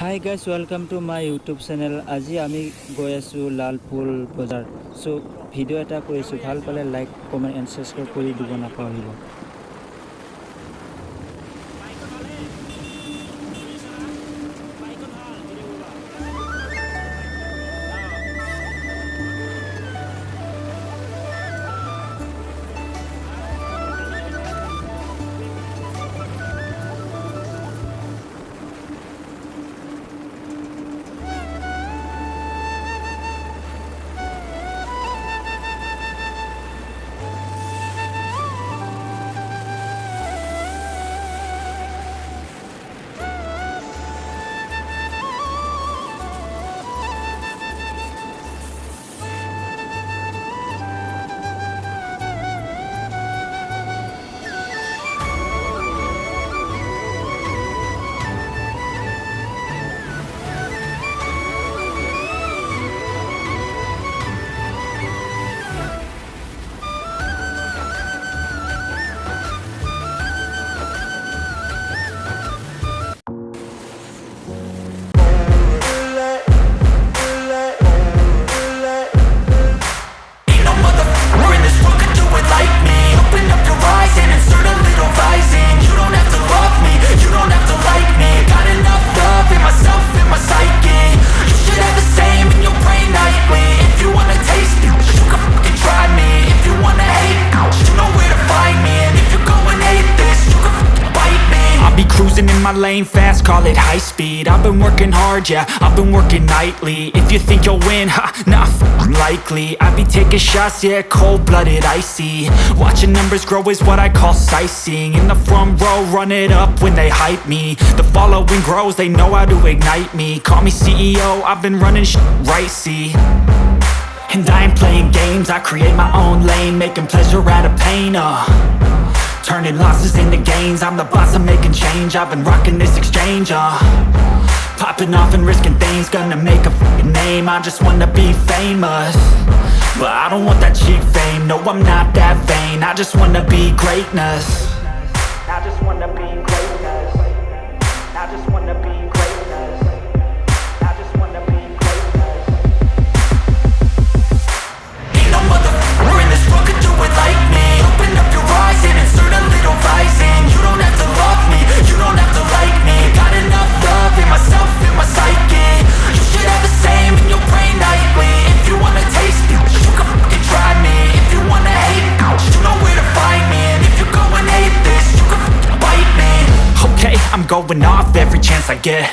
Hi guys, welcome to my YouTube channel. আজি আমি গৈ আছো লালপুল বজাৰ। সো ভিডিও এটা কৰিছো, ভাল পালে লাইক কমেন্ট এন্ড সাবস্ক্রাইব কৰি দিব নাপাহৰিব। In my lane fast, call it high speed. I've been working hard, yeah, I've been working nightly. If you think you'll win, ha, not likely. I be taking shots, yeah, cold-blooded, icy. Watching numbers grow is what I call sightseeing. In the front row, run it up when they hype me. The following grows, they know how to ignite me. Call me CEO, I've been running right, see. And I ain't playing games, I create my own lane, making pleasure out of pain, turning losses into gains. I'm the boss, I'm making change. I've been rocking this exchange, popping off and risking things. Gonna make a f***ing name. I just wanna be famous, but I don't want that cheap fame. No, I'm not that vain. I just wanna be greatness. I just wanna be greatness. I just wanna be greatness. I just wanna be greatness. Ain't no motherfucker in this world could do it like me. Open up your eyes and insert a little rising. You don't have to love me, you don't have to like me. Got enough love in myself, in my psyche. You should have the same in your brain nightly. If you wanna taste me, you can fucking try me. If you wanna hate, you know where to find me. And if you go and hate this, you can fucking bite me. Okay, I'm going off every chance I get.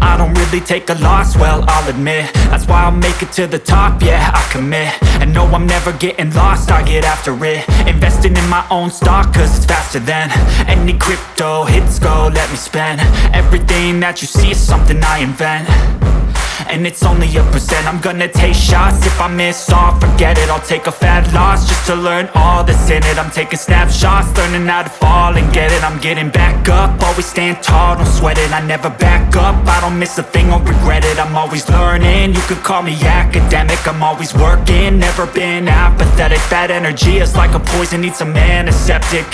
I don't really take a loss, well, I'll admit. That's why I'll make it to the top, yeah, I commit. And no, I'm never getting lost, I get after it. Investing in my own stock, cause it's faster than any crypto hits go, let me spend. Everything that you see is something I invent, and it's only a percent. I'm gonna take shots, if I miss all, forget it. I'll take a fat loss just to learn all that's in it. I'm taking snapshots, learning how to fall and get it. I'm getting back up, always stand tall, don't sweat it. I never back up, I don't miss a thing or regret it. I'm always learning, you could call me academic. I'm always working, never been apathetic. That energy is like a poison, needs some antiseptic.